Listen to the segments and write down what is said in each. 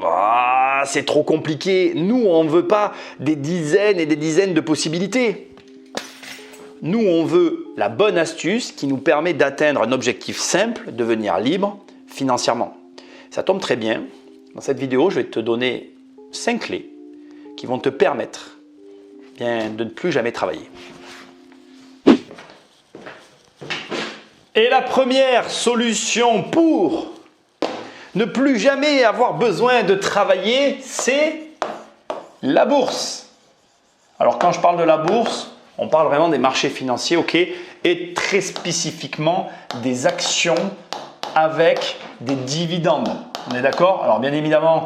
Ah, c'est trop compliqué. Nous, on ne veut pas des dizaines et des dizaines de possibilités. Nous, on veut la bonne astuce qui nous permet d'atteindre un objectif simple, devenir libre financièrement. Ça tombe très bien. Dans cette vidéo, je vais te donner 5 clés qui vont te permettre de ne plus jamais travailler. Et la première solution pour ne plus jamais avoir besoin de travailler, c'est la bourse. Alors quand je parle de la bourse, on parle vraiment des marchés financiers, ok, et très spécifiquement des actions avec des dividendes. On est d'accord? Alors bien évidemment,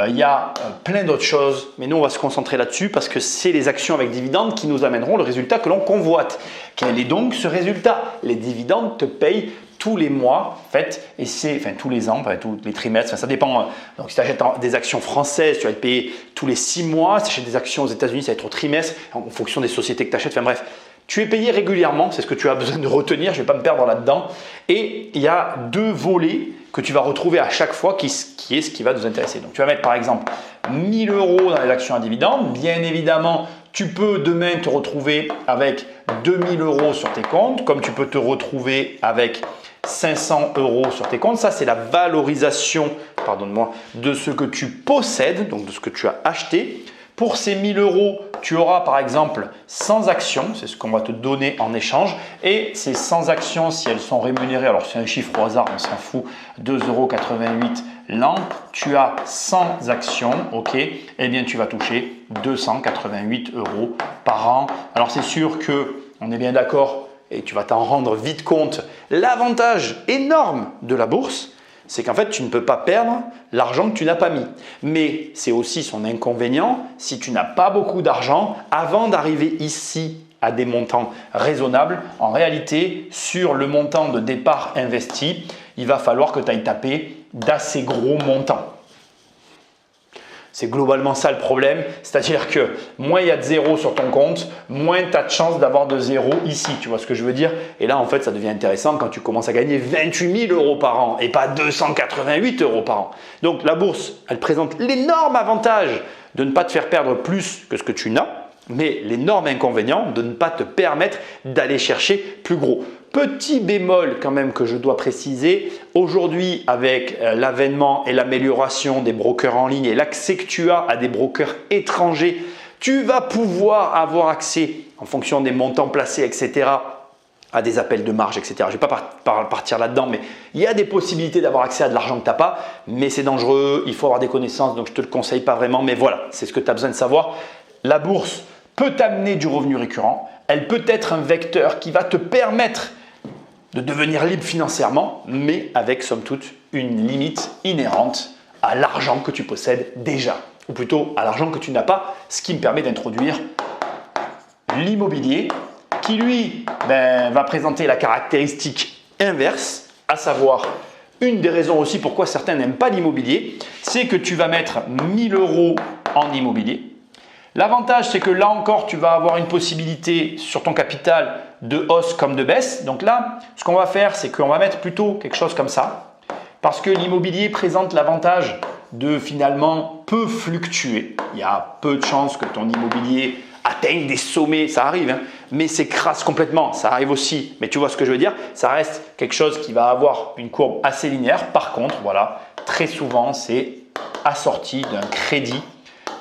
il y a plein d'autres choses, mais nous on va se concentrer là-dessus parce que c'est les actions avec dividendes qui nous amèneront le résultat que l'on convoite. Quel est donc ce résultat? Les dividendes te payent tous les mois, en fait, et c'est tous les ans, tous les trimestres, ça dépend. Donc si tu achètes des actions françaises, tu vas être payé tous les 6 mois. Si tu achètes des actions aux États-Unis, ça va être au trimestre, en fonction des sociétés que tu achètes. Enfin bref, tu es payé régulièrement, c'est ce que tu as besoin de retenir, je ne vais pas me perdre là-dedans. Et il y a 2 volets que tu vas retrouver à chaque fois qui est ce qui va nous intéresser. Donc tu vas mettre par exemple 1000 € dans les actions à dividendes. Bien évidemment, tu peux demain te retrouver avec 2000 € sur tes comptes, comme tu peux te retrouver avec 500 € sur tes comptes. Ça, c'est la valorisation, pardonne-moi, de ce que tu possèdes, donc de ce que tu as acheté. Pour ces 1000 €, tu auras par exemple 100 actions, c'est ce qu'on va te donner en échange. Et ces 100 actions, si elles sont rémunérées, alors c'est un chiffre au hasard, on s'en fout, 2,88 € l'an, tu as 100 actions, ok, et bien tu vas toucher 288 € par an. Alors c'est sûr que, on est bien d'accord, et tu vas t'en rendre vite compte, l'avantage énorme de la bourse, c'est qu'en fait, tu ne peux pas perdre l'argent que tu n'as pas mis. Mais c'est aussi son inconvénient, si tu n'as pas beaucoup d'argent, avant d'arriver ici à des montants raisonnables, en réalité, sur le montant de départ investi, il va falloir que tu ailles taper d'assez gros montants. C'est globalement ça le problème, c'est-à-dire que moins il y a de zéro sur ton compte, moins tu as de chances d'avoir de zéro ici, tu vois ce que je veux dire? Et là en fait ça devient intéressant quand tu commences à gagner 28 000 € par an et pas 288 € par an. Donc la bourse, elle présente l'énorme avantage de ne pas te faire perdre plus que ce que tu n'as, mais l'énorme inconvénient de ne pas te permettre d'aller chercher plus gros. Petit bémol quand même que je dois préciser, aujourd'hui avec l'avènement et l'amélioration des brokers en ligne et l'accès que tu as à des brokers étrangers, tu vas pouvoir avoir accès en fonction des montants placés, etc., à des appels de marge, etc. Je ne vais pas partir là-dedans, mais il y a des possibilités d'avoir accès à de l'argent que tu n'as pas, mais c'est dangereux, il faut avoir des connaissances, donc je ne te le conseille pas vraiment, mais voilà, c'est ce que tu as besoin de savoir. La bourse peut t'amener du revenu récurrent, elle peut être un vecteur qui va te permettre de devenir libre financièrement, mais avec somme toute une limite inhérente à l'argent que tu possèdes déjà, ou plutôt à l'argent que tu n'as pas, ce qui me permet d'introduire l'immobilier qui lui va présenter la caractéristique inverse, à savoir une des raisons aussi pourquoi certains n'aiment pas l'immobilier, c'est que tu vas mettre 1000 € en immobilier. L'avantage, c'est que là encore, tu vas avoir une possibilité sur ton capital de hausse comme de baisse. Donc là, ce qu'on va faire, c'est qu'on va mettre plutôt quelque chose comme ça. Parce que l'immobilier présente l'avantage de finalement peu fluctuer. Il y a peu de chances que ton immobilier atteigne des sommets, ça arrive, hein, mais s'écrase complètement, ça arrive aussi. Mais tu vois ce que je veux dire? Ça reste quelque chose qui va avoir une courbe assez linéaire. Par contre, voilà, très souvent, c'est assorti d'un crédit,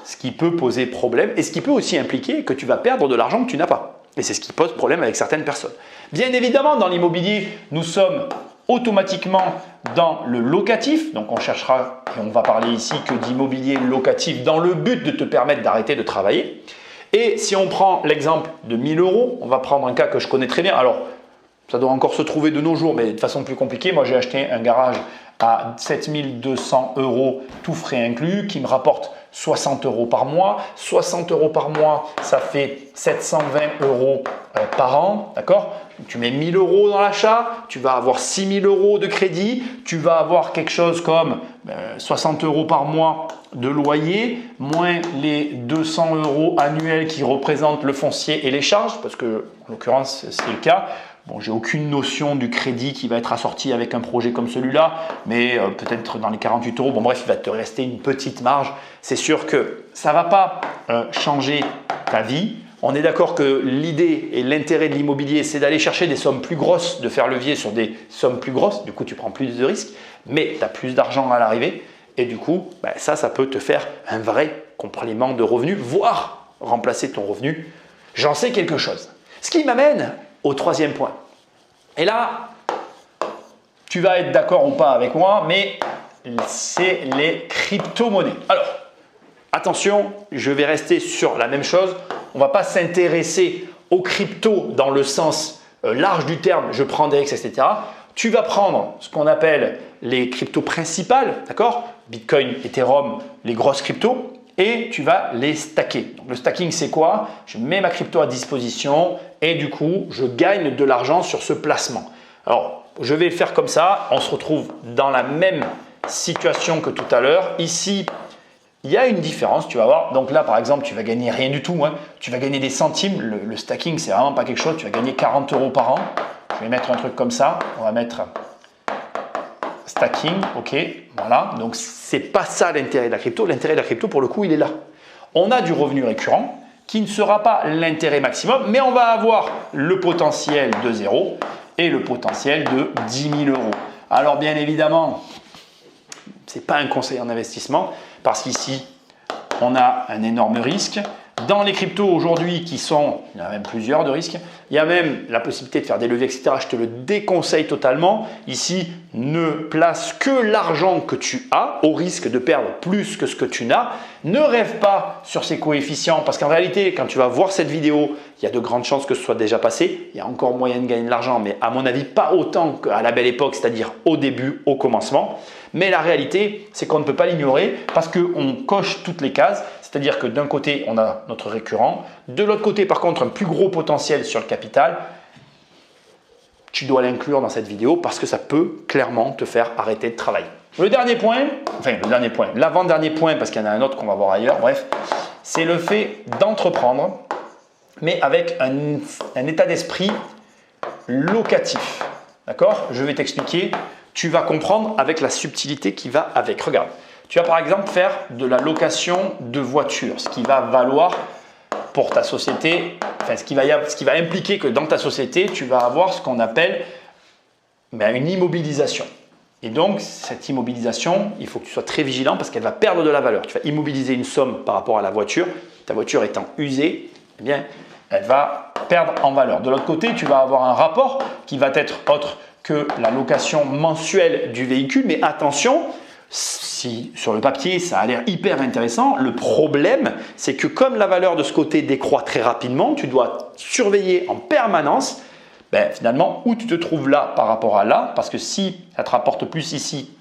ce qui peut poser problème et ce qui peut aussi impliquer que tu vas perdre de l'argent que tu n'as pas. Et c'est ce qui pose problème avec certaines personnes. Bien évidemment, dans l'immobilier, nous sommes automatiquement dans le locatif. Donc, on cherchera, et on va parler ici que d'immobilier locatif dans le but de te permettre d'arrêter de travailler. Et si on prend l'exemple de 1000 €, on va prendre un cas que je connais très bien. Alors, ça doit encore se trouver de nos jours, mais de façon plus compliquée. Moi, j'ai acheté un garage à 7200 €, tout frais inclus, qui me rapporte 60 € par mois. 60 € par mois, ça fait 720 € par an, d'accord? Tu mets 1000 € dans l'achat, tu vas avoir 6000 € de crédit, tu vas avoir quelque chose comme 60 € par mois de loyer, moins les 200 € annuels qui représentent le foncier et les charges, parce que en l'occurrence c'est le cas. Bon, j'ai aucune notion du crédit qui va être assorti avec un projet comme celui-là, mais peut-être dans les 48 euros. Bon, bref, il va te rester une petite marge. C'est sûr que ça ne va pas changer ta vie. On est d'accord que l'idée et l'intérêt de l'immobilier, c'est d'aller chercher des sommes plus grosses, de faire levier sur des sommes plus grosses. Du coup, tu prends plus de risques, mais tu as plus d'argent à l'arrivée. Et du coup, ça peut te faire un vrai complément de revenus, voire remplacer ton revenu. J'en sais quelque chose. Ce qui m'amène au troisième point. Et là, tu vas être d'accord ou pas avec moi, mais c'est les crypto-monnaies. Alors, attention, je vais rester sur la même chose. On ne va pas s'intéresser aux cryptos dans le sens large du terme, je prends des X, etc. Tu vas prendre ce qu'on appelle les cryptos principales, d'accord? Bitcoin, Ethereum, les grosses cryptos, et tu vas les stacker. Donc, le stacking, c'est quoi? Je mets ma crypto à disposition et du coup, je gagne de l'argent sur ce placement. Alors, je vais le faire comme ça. On se retrouve dans la même situation que tout à l'heure. Ici, il y a une différence, tu vas voir. Donc là, par exemple, tu vas gagner rien du tout. Tu vas gagner des centimes. Le stacking, c'est vraiment pas quelque chose. Tu vas gagner 40 euros par an. Je vais mettre un truc comme ça. On va mettre stacking. OK, voilà. Donc, c'est pas ça l'intérêt de la crypto. L'intérêt de la crypto, pour le coup, il est là. On a du revenu récurrent qui ne sera pas l'intérêt maximum, mais on va avoir le potentiel de 0 et le potentiel de 10 000 euros. Alors, bien évidemment, ce n'est pas un conseil en investissement parce qu'ici, on a un énorme risque. Dans les cryptos aujourd'hui il y en a même plusieurs de risques, il y a même la possibilité de faire des leviers, etc. Je te le déconseille totalement. Ici, ne place que l'argent que tu as au risque de perdre plus que ce que tu n'as. Ne rêve pas sur ces coefficients parce qu'en réalité, quand tu vas voir cette vidéo, il y a de grandes chances que ce soit déjà passé. Il y a encore moyen de gagner de l'argent, mais à mon avis, pas autant qu'à la belle époque, c'est-à-dire au début, au commencement. Mais la réalité, c'est qu'on ne peut pas l'ignorer parce qu'on coche toutes les cases. C'est-à-dire que d'un côté, on a notre récurrent. De l'autre côté, par contre, un plus gros potentiel sur le capital. Tu dois l'inclure dans cette vidéo parce que ça peut clairement te faire arrêter de travailler. L'avant-dernier point, parce qu'il y en a un autre qu'on va voir ailleurs, bref, c'est le fait d'entreprendre, mais avec un état d'esprit locatif. D'accord? Je vais t'expliquer. Tu vas comprendre avec la subtilité qui va avec. Regarde. Tu vas par exemple faire de la location de voitures, ce qui va valoir pour ta société, ce qui va impliquer que dans ta société, tu vas avoir ce qu'on appelle une immobilisation. Et donc, cette immobilisation, il faut que tu sois très vigilant parce qu'elle va perdre de la valeur. Tu vas immobiliser une somme par rapport à la voiture. Ta voiture étant usée, eh bien, elle va perdre en valeur. De l'autre côté, tu vas avoir un rapport qui va être autre que la location mensuelle du véhicule. Mais attention, si sur le papier, ça a l'air hyper intéressant, le problème, c'est que comme la valeur de ce côté décroît très rapidement, tu dois surveiller en permanence finalement où tu te trouves là par rapport à là, parce que si ça te rapporte plus ici,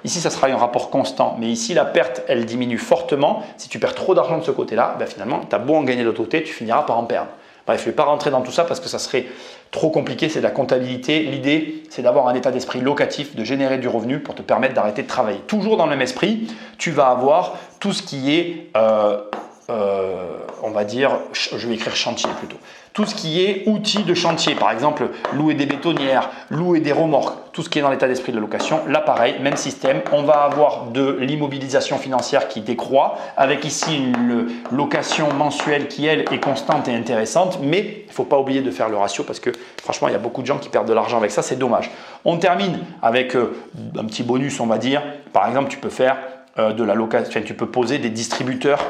ici ça sera un rapport constant, mais ici la perte elle diminue fortement. Si tu perds trop d'argent de ce côté-là, finalement tu as beau en gagner de l'autre côté, tu finiras par en perdre. Bref, je ne vais pas rentrer dans tout ça parce que ça serait trop compliqué, c'est de la comptabilité. L'idée, c'est d'avoir un état d'esprit locatif, de générer du revenu pour te permettre d'arrêter de travailler. Toujours dans le même esprit, tu vas avoir tout ce qui est, on va dire, je vais écrire chantier plutôt. Tout ce qui est outils de chantier, par exemple, louer des bétonnières, louer des remorques, tout ce qui est dans l'état d'esprit de la location. Là, pareil, même système, on va avoir de l'immobilisation financière qui décroît, avec ici une location mensuelle qui, elle, est constante et intéressante, mais il ne faut pas oublier de faire le ratio parce que franchement, il y a beaucoup de gens qui perdent de l'argent avec ça, c'est dommage. On termine avec un petit bonus, on va dire. Par exemple, tu peux faire de la location, tu peux poser des distributeurs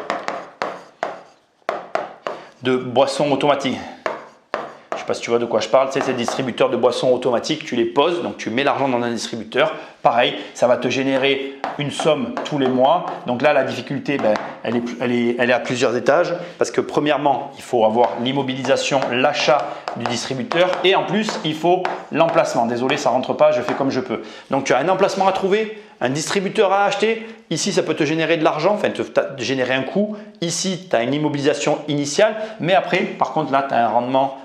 de boissons automatiques. Je ne sais pas si tu vois de quoi je parle, c'est ces distributeurs de boissons automatiques, tu les poses, donc tu mets l'argent dans un distributeur. Pareil, ça va te générer une somme tous les mois. Donc là, la difficulté, elle est à plusieurs étages parce que premièrement, il faut avoir l'immobilisation, l'achat du distributeur et en plus, il faut l'emplacement. Désolé, ça ne rentre pas, je fais comme je peux. Donc tu as un emplacement à trouver, un distributeur à acheter. Ici, ça peut te générer de l'argent, te générer un coût. Ici, tu as une immobilisation initiale, mais après, par contre, là, tu as un rendement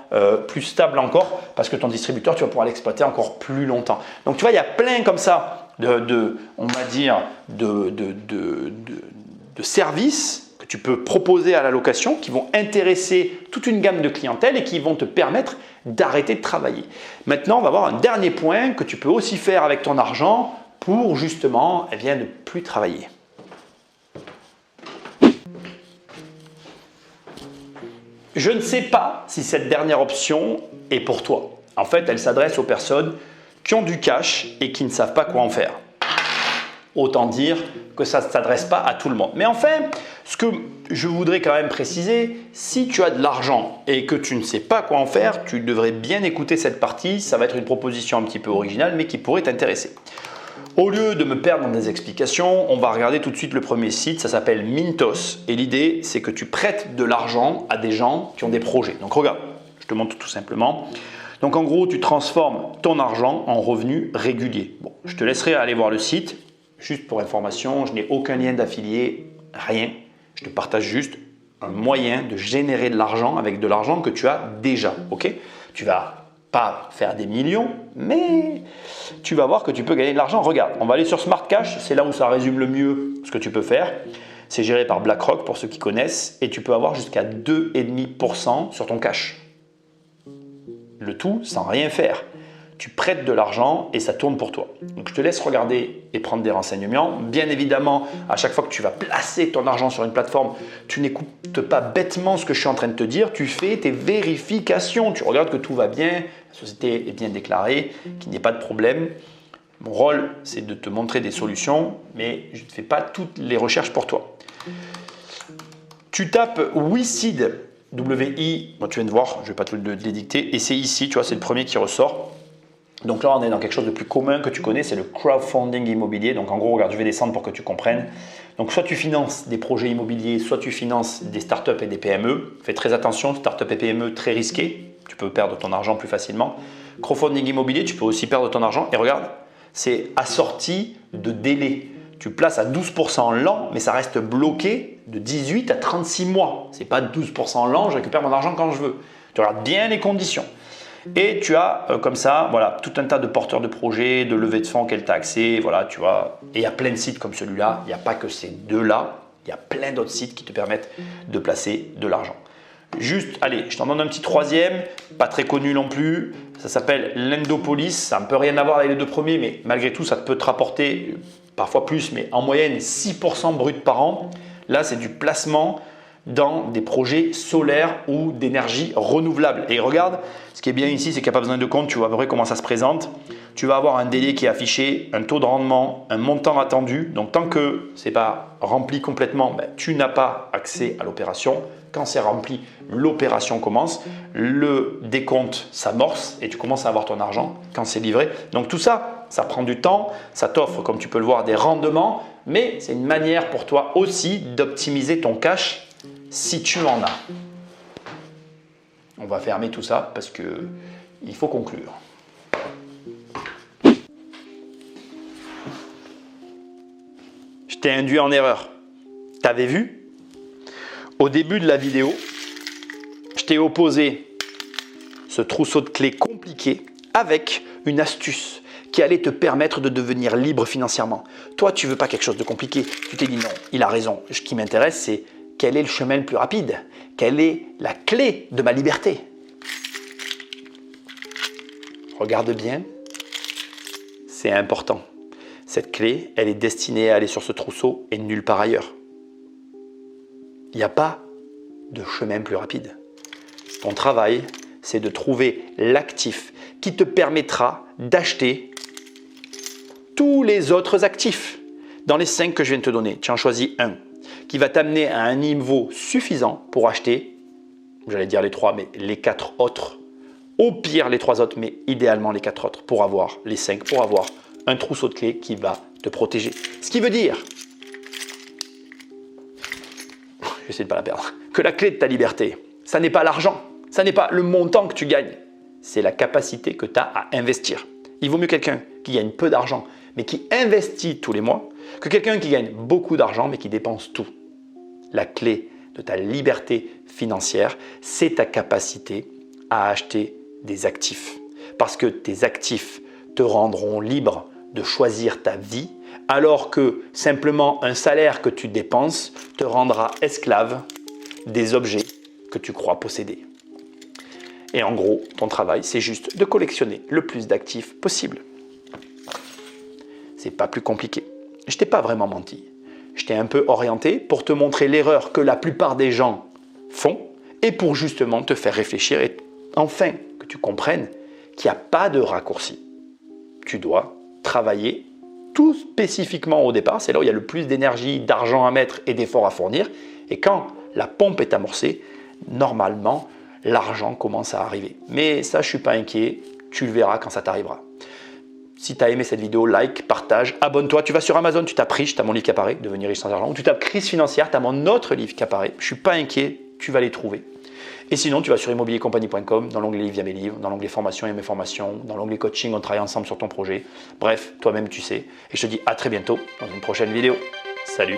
plus stable encore parce que ton distributeur, tu vas pouvoir l'exploiter encore plus longtemps. Donc, tu vois, il y a plein comme ça on va dire, de services que tu peux proposer à la location qui vont intéresser toute une gamme de clientèle et qui vont te permettre d'arrêter de travailler. Maintenant, on va voir un dernier point que tu peux aussi faire avec ton argent pour justement ne plus travailler. Je ne sais pas si cette dernière option est pour toi. En fait, elle s'adresse aux personnes qui ont du cash et qui ne savent pas quoi en faire. Autant dire que ça ne s'adresse pas à tout le monde. Mais enfin, ce que je voudrais quand même préciser, si tu as de l'argent et que tu ne sais pas quoi en faire, tu devrais bien écouter cette partie. Ça va être une proposition un petit peu originale, mais qui pourrait t'intéresser. Au lieu de me perdre dans des explications, on va regarder tout de suite le premier site. Ça s'appelle Mintos. Et l'idée, c'est que tu prêtes de l'argent à des gens qui ont des projets. Donc regarde, je te montre tout simplement. Donc en gros, tu transformes ton argent en revenus réguliers. Bon, je te laisserai aller voir le site. Juste pour information, je n'ai aucun lien d'affilié, rien. Je te partage juste un moyen de générer de l'argent avec de l'argent que tu as déjà. Ok ? Tu vas pas faire des millions, mais tu vas voir que tu peux gagner de l'argent. Regarde, on va aller sur Smart Cash. C'est là où ça résume le mieux ce que tu peux faire. C'est géré par BlackRock pour ceux qui connaissent et tu peux avoir jusqu'à 2,5% sur ton cash. Le tout sans rien faire. Tu prêtes de l'argent et ça tourne pour toi. Donc, je te laisse regarder et prendre des renseignements. Bien évidemment, à chaque fois que tu vas placer ton argent sur une plateforme, tu n'écoutes pas bêtement ce que je suis en train de te dire. Tu fais tes vérifications. Tu regardes que tout va bien, la société est bien déclarée, qu'il n'y ait pas de problème. Mon rôle, c'est de te montrer des solutions, mais je ne fais pas toutes les recherches pour toi. Tu tapes WeSeed, W-I, bon, tu viens de voir, je ne vais pas te le dicter, et c'est ici, tu vois, c'est le premier qui ressort. Donc là, on est dans quelque chose de plus commun que tu connais, c'est le crowdfunding immobilier. Donc en gros, regarde, je vais descendre pour que tu comprennes. Donc soit tu finances des projets immobiliers, soit tu finances des startups et des PME. Fais très attention, startups et PME, très risqué. Tu peux perdre ton argent plus facilement. Crowdfunding immobilier, tu peux aussi perdre ton argent. Et regarde, c'est assorti de délais. Tu places à 12% l'an, mais ça reste bloqué de 18 à 36 mois. Ce n'est pas 12% l'an, je récupère mon argent quand je veux. Tu regardes bien les conditions. Et tu as comme ça, voilà, tout un tas de porteurs de projets, de levées de fonds auxquels tu as accès, voilà, tu vois. Et il y a plein de sites comme celui-là, il n'y a pas que ces deux-là, il y a plein d'autres sites qui te permettent de placer de l'argent. Juste, allez, je t'en donne un petit troisième, pas très connu non plus, ça s'appelle Lendopolis, ça ne peut rien avoir avec les deux premiers, mais malgré tout, ça peut te rapporter parfois plus, mais en moyenne 6% brut par an. Là, c'est du placement dans des projets solaires ou d'énergie renouvelable. Et regarde, ce qui est bien ici, c'est qu'il n'y a pas besoin de compte, tu vois à peu près comment ça se présente. Tu vas avoir un délai qui est affiché, un taux de rendement, un montant attendu. Donc tant que ce n'est pas rempli complètement, tu n'as pas accès à l'opération. Quand c'est rempli, l'opération commence, le décompte s'amorce et tu commences à avoir ton argent quand c'est livré. Donc tout ça, ça prend du temps, ça t'offre, comme tu peux le voir, des rendements, mais c'est une manière pour toi aussi d'optimiser ton cash si tu en as. On va fermer tout ça parce qu'il faut conclure. Je t'ai induit en erreur. T'avais vu? Au début de la vidéo, je t'ai opposé ce trousseau de clés compliqué avec une astuce qui allait te permettre de devenir libre financièrement. Toi, tu ne veux pas quelque chose de compliqué. Tu t'es dit non, il a raison. Ce qui m'intéresse, c'est quel est le chemin le plus rapide? Quelle est la clé de ma liberté? Regarde bien, c'est important. Cette clé, elle est destinée à aller sur ce trousseau et nulle part ailleurs. Il n'y a pas de chemin plus rapide. Ton travail, c'est de trouver l'actif qui te permettra d'acheter tous les autres actifs. Dans les 5 que je viens de te donner, tu en choisis un qui va t'amener à un niveau suffisant pour acheter, j'allais dire les 3, mais les 4 autres. Au pire, les 3 autres, mais idéalement les 4 autres pour avoir les 5, pour avoir un trousseau de clés qui va te protéger. Ce qui veut dire, j'essaie de ne pas la perdre, que la clé de ta liberté, ça n'est pas l'argent, ça n'est pas le montant que tu gagnes, c'est la capacité que tu as à investir. Il vaut mieux quelqu'un qui gagne peu d'argent, mais qui investit tous les mois, que quelqu'un qui gagne beaucoup d'argent, mais qui dépense tout. La clé de ta liberté financière, c'est ta capacité à acheter des actifs. Parce que tes actifs te rendront libre de choisir ta vie alors que simplement un salaire que tu dépenses te rendra esclave des objets que tu crois posséder. Et en gros, ton travail, c'est juste de collectionner le plus d'actifs possible. C'est pas plus compliqué. Je t'ai pas vraiment menti. Je t'ai un peu orienté pour te montrer l'erreur que la plupart des gens font et pour justement te faire réfléchir et enfin que tu comprennes qu'il n'y a pas de raccourci. Tu dois travailler tout spécifiquement au départ. C'est là où il y a le plus d'énergie, d'argent à mettre et d'efforts à fournir. Et quand la pompe est amorcée, normalement, l'argent commence à arriver. Mais ça, je ne suis pas inquiet. Tu le verras quand ça t'arrivera. Si tu as aimé cette vidéo, like, partage, abonne-toi. Tu vas sur Amazon, tu tapes riche, tu as mon livre qui apparaît, Devenir riche sans argent. Ou tu tapes crise financière, tu as mon autre livre qui apparaît. Je ne suis pas inquiet, tu vas les trouver. Et sinon, tu vas sur immobiliercompagnie.com, dans l'onglet livres, il y a mes livres, dans l'onglet formation, il y a mes formations, dans l'onglet coaching, on travaille ensemble sur ton projet. Bref, toi-même, tu sais. Et je te dis à très bientôt dans une prochaine vidéo. Salut!